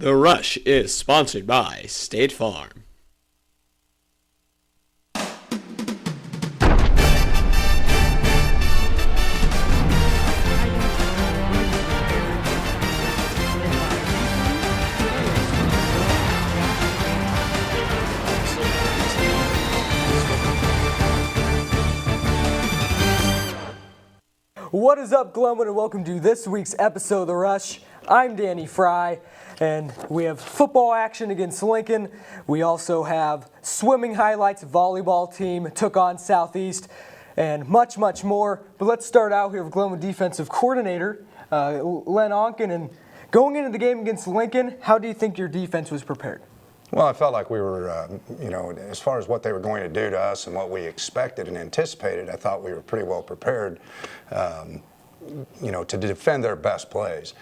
The Rush is sponsored by State Farm. What is up, Glenwood, and welcome to this week's episode of The Rush. I'm Danny Fry, and we have football action against Lincoln. We also have swimming highlights. Volleyball team took on Southeast, and much, much more. But let's start out here with Glenwood defensive coordinator, Len Onken. And going into the game against Lincoln, how do you think your defense was prepared? Well, I felt like we were, as far as what they were going to do to us and what we expected and anticipated, I thought we were pretty well prepared, to defend their best plays.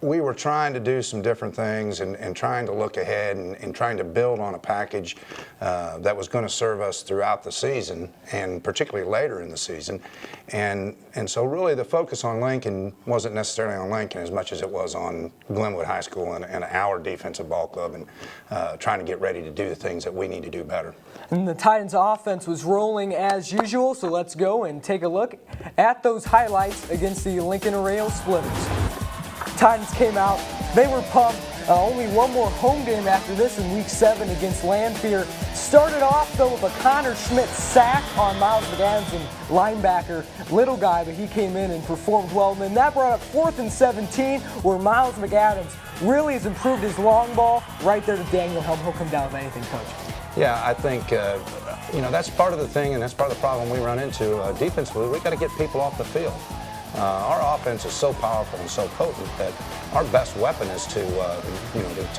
We were trying to do some different things and trying to look ahead and trying to build on a package that was going to serve us throughout the season and particularly later in the season. And so really the focus on Lincoln wasn't necessarily on Lincoln as much as it was on Glenwood High School and our defensive ball club and trying to get ready to do the things that we need to do better. And the Titans offense was rolling as usual, so let's go and take a look at those highlights against the Lincoln Rail Splitters. Titans came out, they were pumped. Only one more home game after this in Week 7 against Lanphier. Started off, though, with a Connor Schmidt sack on Miles McAdams, linebacker, little guy, but he came in and performed well. And then that brought up 4th and 17, where Miles McAdams really has improved his long ball. Right there to Daniel Helm. He'll come down with anything, Coach. Yeah, I think, that's part of the thing, and that's part of the problem we run into. Defensively, we got to get people off the field. Our offense is so powerful and so potent that our best weapon is to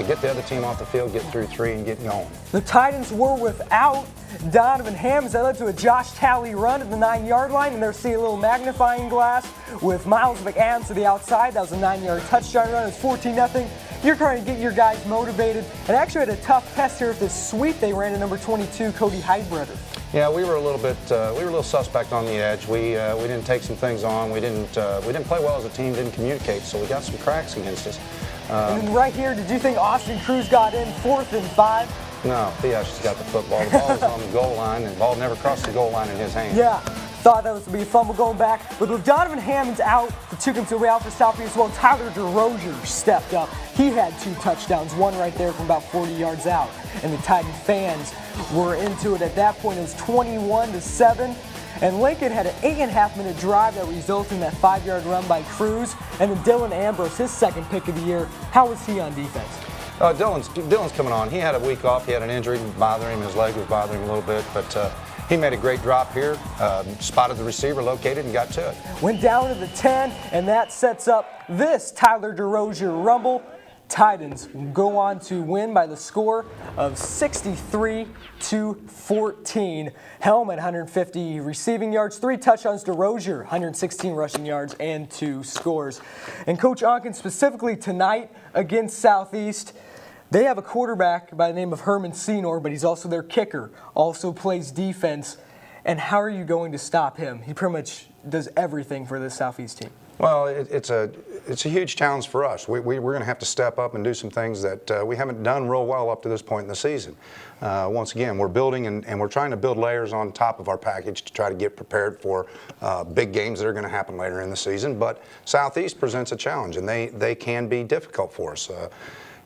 get the other team off the field, get through 3, and get going. The Titans were without Donovan Hammonds. That led to a Josh Talley run at the 9-yard line, and they're seeing a little magnifying glass with Miles McAdams to the outside. That was a 9-yard touchdown run. It's 14-0. You're trying to get your guys motivated, and actually had a tough test here with this sweep they ran to number 22, Cody Heidbreder. Yeah, we were a little suspect on the edge. We didn't take some things on. We didn't play well as a team. Didn't communicate, so we got some cracks against us. And then right here, did you think Austin Cruz got in 4th and 5? No, Theosh has got the football. The ball was on the goal line, and the ball never crossed the goal line in his hand. Yeah, thought that was to be a fumble going back. But with Donovan Hammonds out, the two comes away out for Southeast as well. Tyler DeRozier stepped up. He had 2 touchdowns, one right there from about 40 yards out. And the Titan fans were into it at that point. It was 21-7. And Lincoln had an 8.5-minute drive that resulted in that 5-yard run by Cruz. And then Dylan Ambrose, his second pick of the year. How was he on defense? Dylan's coming on. He had a week off. He had an injury bothering him. His leg was bothering him a little bit. But he made a great drop here, spotted the receiver, located, and got to it. Went down to the 10, and that sets up this Tyler DeRozier rumble. Titans go on to win by the score of 63-14. Helm at 150 receiving yards, 3 touchdowns. DeRozier, 116 rushing yards, and 2 scores. And Coach Onken, specifically tonight against Southeast, they have a quarterback by the name of Herman Senor, but he's also their kicker, also plays defense. And how are you going to stop him? He pretty much does everything for this Southeast team. Well, it's a huge challenge for us. We're going to have to step up and do some things that we haven't done real well up to this point in the season. Once again, we're building and we're trying to build layers on top of our package to try to get prepared for big games that are going to happen later in the season. But Southeast presents a challenge, and they can be difficult for us.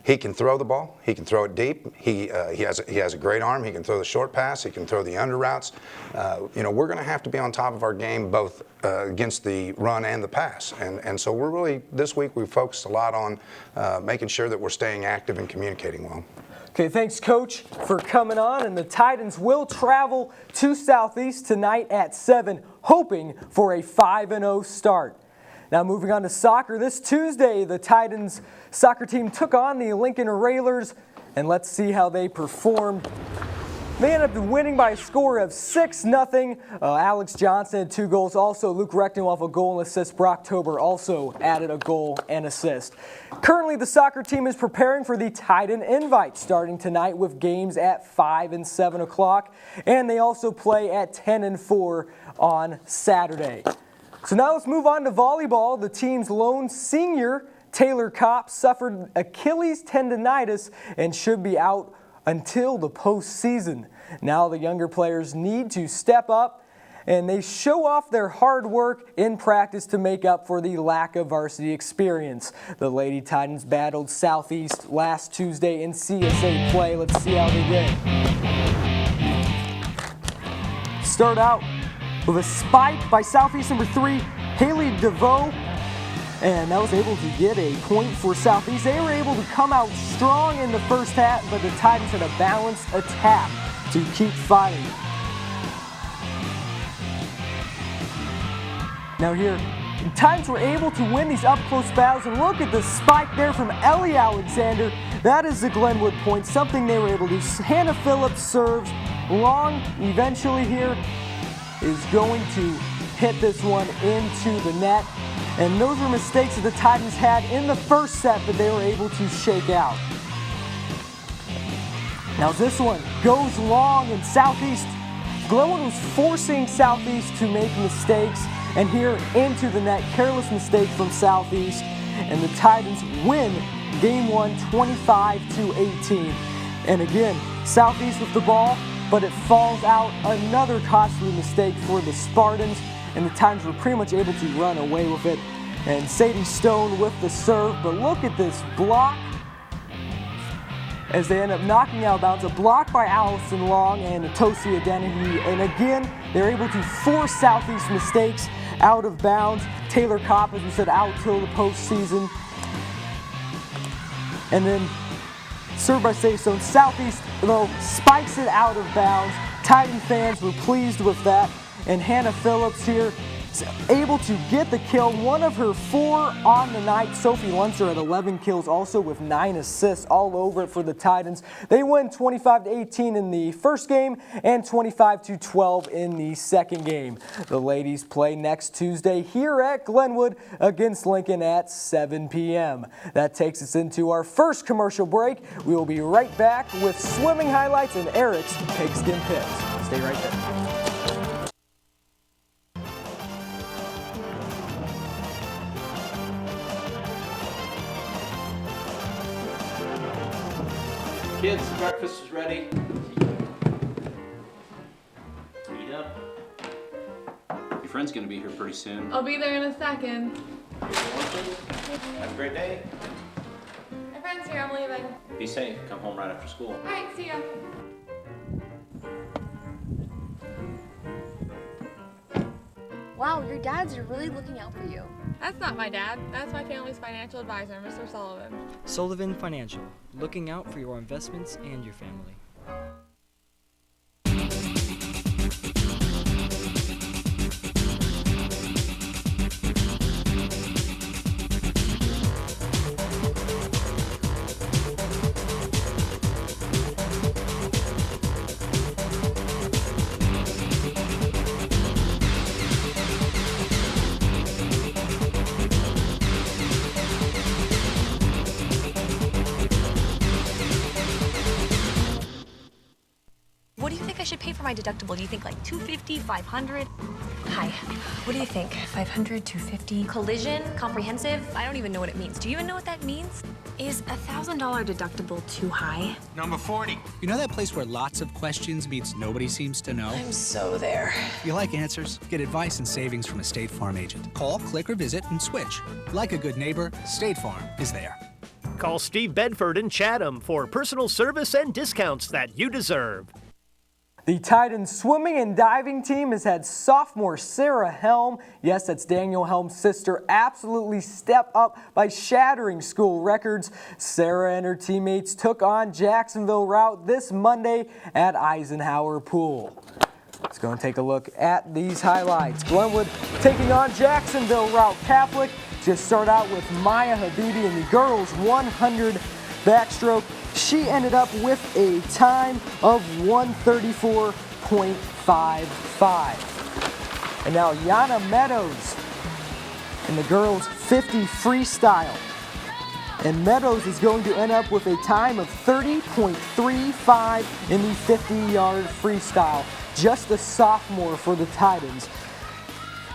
He can throw the ball. He can throw it deep. He has a great arm. He can throw the short pass. He can throw the under routes. We're going to have to be on top of our game both against the run and the pass. And so we're really, this week we focused a lot on making sure that we're staying active and communicating well. Okay, thanks, Coach, for coming on. And the Titans will travel to Southeast tonight at 7, hoping for a 5-0 start. Now moving on to soccer, this Tuesday the Titans soccer team took on the Lincoln Railers, and let's see how they performed. They ended up winning by a score of 6-0. Alex Johnson had 2 goals. Also, Luke Rechtenwolf a goal and assist. Brock Tober also added a goal and assist. Currently, the soccer team is preparing for the Titan Invite starting tonight with games at 5 and 7 o'clock, and they also play at 10 and 4 on Saturday. So now let's move on to volleyball. The team's lone senior Taylor Kopp suffered Achilles tendonitis and should be out until the postseason. Now the younger players need to step up and they show off their hard work in practice to make up for the lack of varsity experience. The Lady Titans battled Southeast last Tuesday in CSA play. Let's see how they did. Start out with a spike by Southeast number 3, Haley DeVoe, and that was able to get a point for Southeast. They were able to come out strong in the first half, but the Titans had a balanced attack to keep fighting. Now here, the Titans were able to win these up-close battles, and look at the spike there from Ellie Alexander. That is the Glenwood point, something they were able to do. Hannah Phillips serves long, eventually here is going to hit this one into the net. And those were mistakes that the Titans had in the first set that they were able to shake out. Now this one goes long in Southeast. Glenwood was forcing Southeast to make mistakes, and here into the net, careless mistake from Southeast, and the Titans win game 1 25-18. And again, Southeast with the ball, but it falls out, another costly mistake for the Spartans, and the Titans were pretty much able to run away with it. And Sadie Stone with the serve, but look at this block as they end up knocking out of bounds. A block by Allison Long and Atosia Dennehy, and again, they're able to force Southeast mistakes out of bounds. Taylor Kopp, as we said, out till the postseason. And then served by Sadie Stone. Southeast, though, spikes it out of bounds. Titan fans were pleased with that. And Hannah Phillips here is able to get the kill, one of her 4 on the night. Sophie Lunzer at 11 kills, also with 9 assists all over it for the Titans. They win 25-18 in the first game and 25-12 in the second game. The ladies play next Tuesday here at Glenwood against Lincoln at 7 p.m. That takes us into our first commercial break. We will be right back with swimming highlights and Eric's Pigskin Picks. Stay right there. Kids, breakfast is ready. Eat up. Your friend's gonna be here pretty soon. I'll be there in a second. Have a great day. My friend's here, I'm leaving. Be safe. Come home right after school. All right, see ya. Wow, your dads are really looking out for you. That's not my dad. That's my family's financial advisor, Mr. Sullivan. Sullivan Financial, looking out for your investments and your family. What do you think I should pay for my deductible? Do you think like $250, $500? Hi, what do you think? $500, $250? Collision, comprehensive? I don't even know what it means. Do you even know what that means? Is $1,000 deductible too high? Number 40. You know that place where lots of questions means nobody seems to know? I'm so there. If you like answers, get advice and savings from a State Farm agent. Call, click, or visit and switch. Like a good neighbor, State Farm is there. Call Steve Bedford in Chatham for personal service and discounts that you deserve. The Titans swimming and diving team has had sophomore Sarah Helm, yes, that's Daniel Helm's sister, absolutely step up by shattering school records. Sarah and her teammates took on Jacksonville Route this Monday at Eisenhower Pool. Let's go and take a look at these highlights. Glenwood taking on Jacksonville Route Catholic. Just start out with Maya Habibi in the girls 100 backstroke. She ended up with a time of 134.55. And now Yana Meadows in the girls 50 freestyle. And Meadows is going to end up with a time of 30.35 in the 50-yard freestyle. Just a sophomore for the Titans.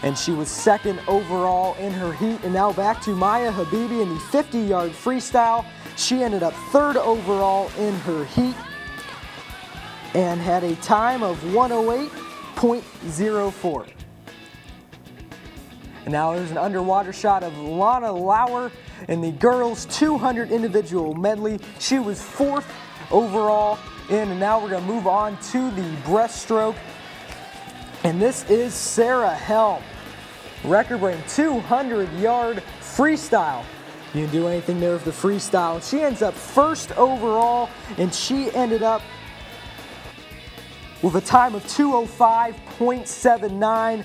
and she was second overall in her heat. And now back to Maya Habibi in the 50-yard freestyle. She ended up third overall in her heat and had a time of 108.04. And now there's an underwater shot of Lana Lauer in the girls 200 individual medley. She was fourth overall in, and now we're going to move on to the breaststroke. And this is Sarah Helm, record-breaking 200-yard freestyle. You can do anything there with the freestyle. She ends up first overall, and she ended up with a time of 2:05.79.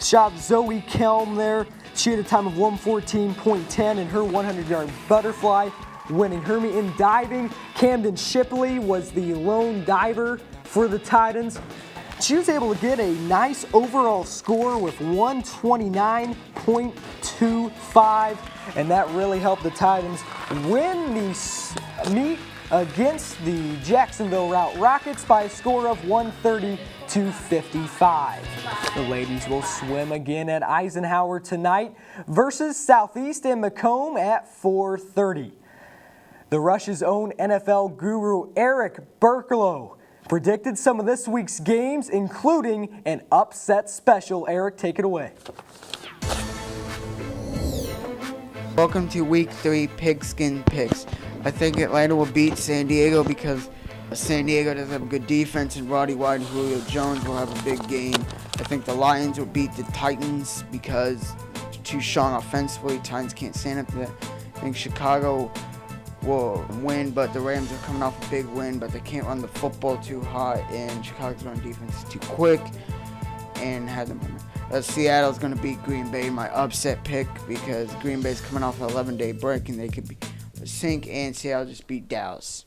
Shot Zoe Kelm there. She had a time of 1:14.10 in her 100-yard butterfly, winning her meet. In diving, Camden Shipley was the lone diver for the Titans. She was able to get a nice overall score with 129.25, and that really helped the Titans win the meet against the Jacksonville Route Rockets by a score of 130-55. The ladies will swim again at Eisenhower tonight versus Southeast in Macomb at 4:30. The Rush's own NFL guru Eric Berklow predicted some of this week's games, including an upset special. Eric, take it away. Welcome to Week 3 Pigskin Picks. I think Atlanta will beat San Diego because San Diego doesn't have a good defense, and Roddy White and Julio Jones will have a big game. I think the Lions will beat the Titans because they're too strong offensively. Titans can't stand up to that. I think Chicago will win, but the Rams are coming off a big win, but they can't run the football too hot, and Chicago's run defense is too quick and had them. Seattle's going to beat Green Bay, my upset pick, because Green Bay's coming off an 11-day break and they could be sink, and Seattle just beat Dallas.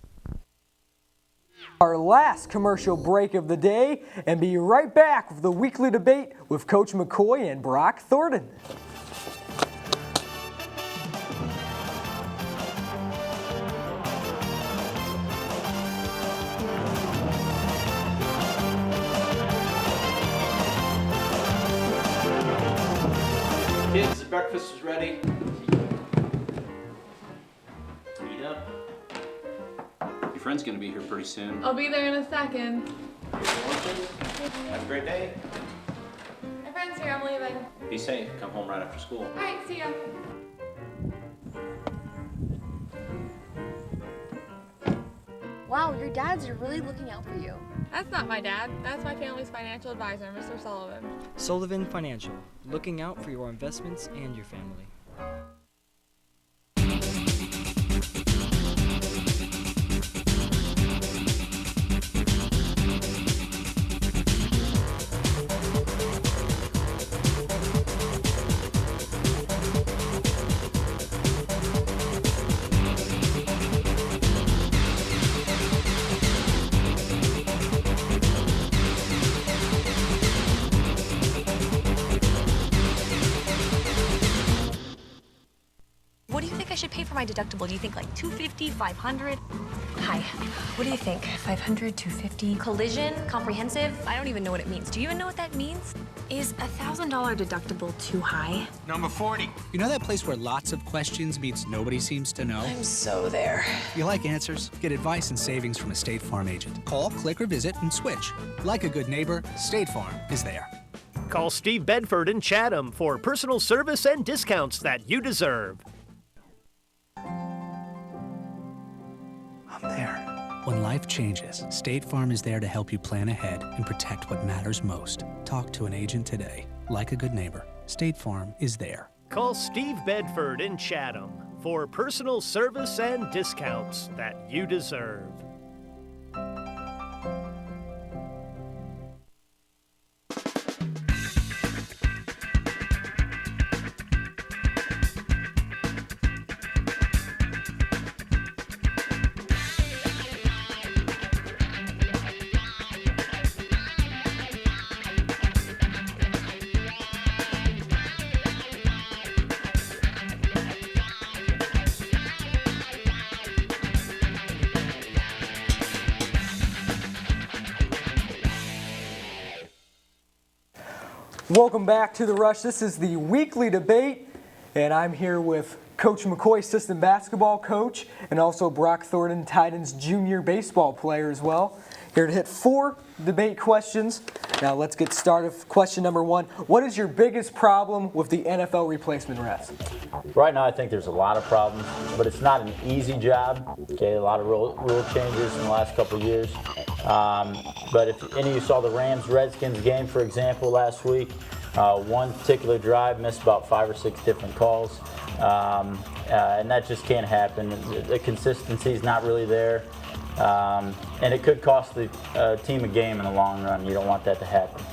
Our last commercial break of the day, and be right back with the weekly debate with Coach McCoy and Brock Thornton. Kids, the breakfast is ready. Eat up. Your friend's gonna be here pretty soon. I'll be there in a second. Have a great day. My friend's here, I'm leaving. Be safe. Come home right after school. All right, see ya. Wow, your dads are really looking out for you. That's not my dad. That's my family's financial advisor, Mr. Sullivan. Sullivan Financial, looking out for your investments and your family. What do you think I should pay for my deductible? Do you think like $250, $500? Hi, what do you think? $500, $250? Collision? Comprehensive? I don't even know what it means. Do you even know what that means? Is $1,000 deductible too high? Number 40. You know that place where lots of questions means nobody seems to know? I'm so there. If you like answers, get advice and savings from a State Farm agent. Call, click, or visit and switch. Like a good neighbor, State Farm is there. Call Steve Bedford in Chatham for personal service and discounts that you deserve. I'm there. When life changes, State Farm is there to help you plan ahead and protect what matters most. Talk to an agent today. Like a good neighbor, State Farm is there. Call Steve Bedford in Chatham for personal service and discounts that you deserve. Welcome back to The Rush. This is the weekly debate, and I'm here with Coach McCoy, assistant basketball coach, and also Brock Thornton, Titans junior baseball player as well. Here to hit 4 debate questions. Now let's get started. Question number 1. What is your biggest problem with the NFL replacement refs? Right now I think there's a lot of problems, but it's not an easy job. Okay, a lot of rule changes in the last couple of years. But if any of you saw the Rams-Redskins game, for example, last week, one particular drive missed about 5 or 6 different calls. And that just can't happen. The consistency is not really there. And it could cost the team a game in the long run. You don't want that to happen.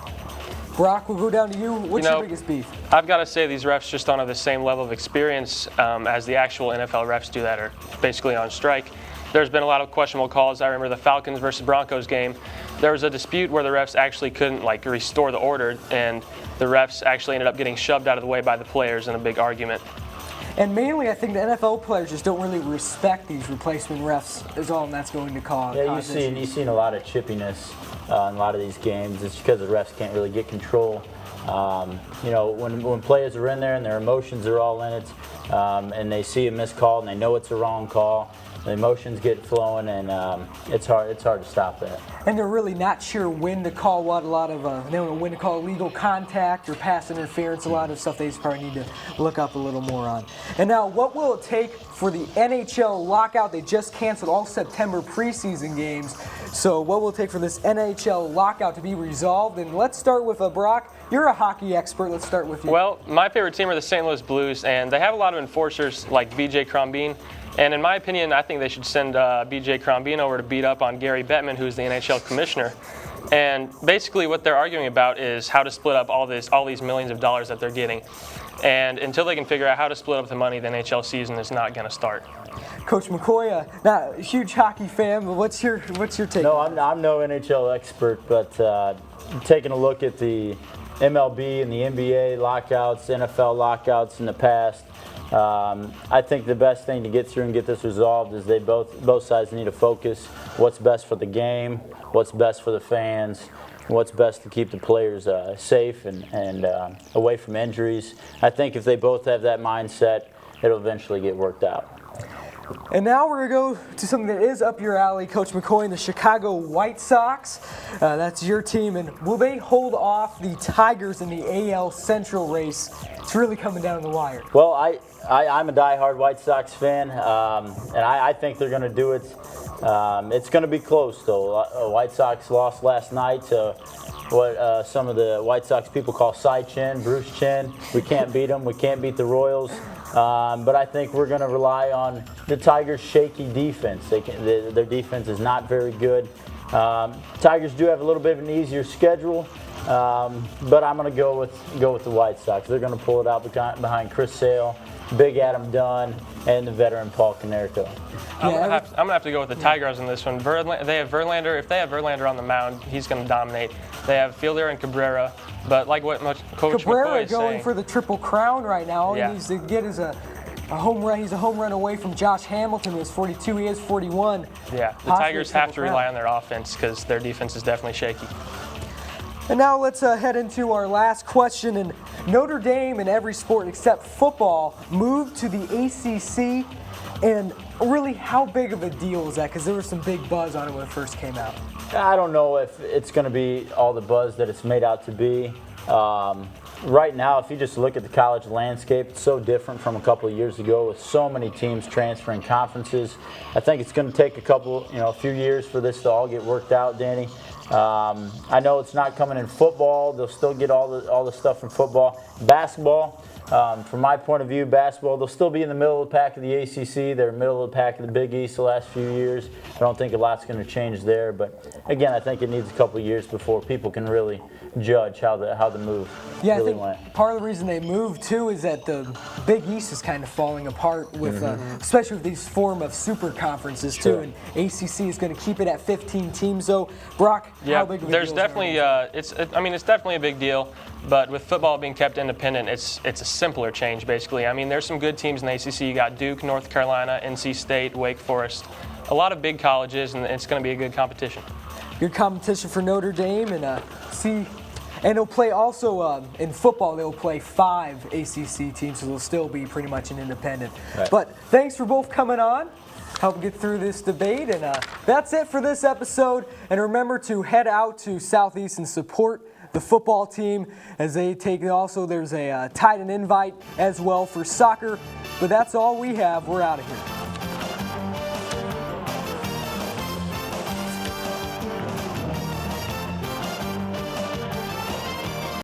Brock, we'll go down to you. What's your biggest beef? I've got to say these refs just don't have the same level of experience as the actual NFL refs do that are basically on strike. There's been a lot of questionable calls. I remember the Falcons versus Broncos game. There was a dispute where the refs actually couldn't restore the order, and the refs actually ended up getting shoved out of the way by the players in a big argument. And mainly, I think the NFL players just don't really respect these replacement refs is all, and that's going to cause issues. You've seen a lot of chippiness in a lot of these games. It's because the refs can't really get control. When players are in there and their emotions are all in it, and they see a missed call and they know it's a wrong call, the emotions get flowing, and it's hard to stop that. And they're really not sure when to call what. A lot of they don't know when to call illegal contact or pass interference. A lot of stuff they just probably need to look up a little more on. And now, what will it take for the NHL lockout? They just canceled all September preseason games. So what will it take for this NHL lockout to be resolved? And let's start with Brock. You're a hockey expert. Let's start with you. Well, my favorite team are the St. Louis Blues, and they have a lot of enforcers like B.J. Crombeen. And in my opinion, I think they should send B.J. Crombeen over to beat up on Gary Bettman, who's the NHL commissioner. And basically what they're arguing about is how to split up all these millions of dollars that they're getting. And until they can figure out how to split up the money, the NHL season is not going to start. Coach McCoy, not a huge hockey fan, but what's your take? No, I'm no NHL expert, but taking a look at the MLB and the NBA lockouts, NFL lockouts in the past, I think the best thing to get through and get this resolved is both sides need to focus what's best for the game, what's best for the fans, what's best to keep the players safe and away from injuries. I think if they both have that mindset, it'll eventually get worked out. And now we're going to go to something that is up your alley, Coach McCoy, and the Chicago White Sox. That's your team. And will they hold off the Tigers in the AL Central race? It's really coming down to the wire. Well, I'm a diehard White Sox fan, and I think they're going to do it. It's going to be close, though. White Sox lost last night to what some of the White Sox people call Cy Chin, Bruce Chin. We can't beat them. We can't beat the Royals. But I think we're going to rely on the Tigers' shaky defense. Their defense is not very good. Tigers do have a little bit of an easier schedule, but I'm going to go with the White Sox. They're going to pull it out behind Chris Sale, Big Adam Dunn, and the veteran Paul Konerko. I'm going to have to go with the Tigers in this one. They have Verlander. If they have Verlander on the mound, he's going to dominate. They have Fielder and Cabrera. But like what Coach McCoy is going saying, for the Triple Crown right now. All he needs to get is a home run. He's a home run away from Josh Hamilton, who is 42. He is 41. Yeah, the Tigers have to rely on their offense because their defense is definitely shaky. And now let's head into our last question. And Notre Dame, in every sport except football, moved to the ACC. And really, how big of a deal is that? Because there was some big buzz on it when it first came out. I don't know if it's going to be all the buzz that it's made out to be. Right now, if you just look at the college landscape, it's so different from a couple of years ago with so many teams transferring conferences. I think it's going to take a few years for this to all get worked out, Danny. I know it's not coming in football. They'll still get all the stuff from football. Basketball, from my point of view, they'll still be in the middle of the pack of the ACC. They're middle of the pack of the Big East the last few years. I don't think a lot's going to change there. But again, I think it needs a couple of years before people can really judge how the move really went. I think part of the reason they moved too is that the Big East is kind of falling apart with, especially with these form of super conferences too. And ACC is going to keep it at 15 teams. So, Brock, how big of a deal is definitely it's definitely a big deal. But with football being kept independent, it's a simpler change basically. I mean, there's some good teams in the ACC. You got Duke, North Carolina, NC State, Wake Forest, a lot of big colleges, and it's going to be a good competition. Good competition for Notre Dame, and And they'll play also in football, they'll play 5 ACC teams, so they'll still be pretty much an independent. Right. But thanks for both coming on, helping get through this debate. And that's it for this episode. And remember to head out to Southeast and support the football team as they take. Also, there's a Titan invite as well for soccer. But that's all we have. We're out of here.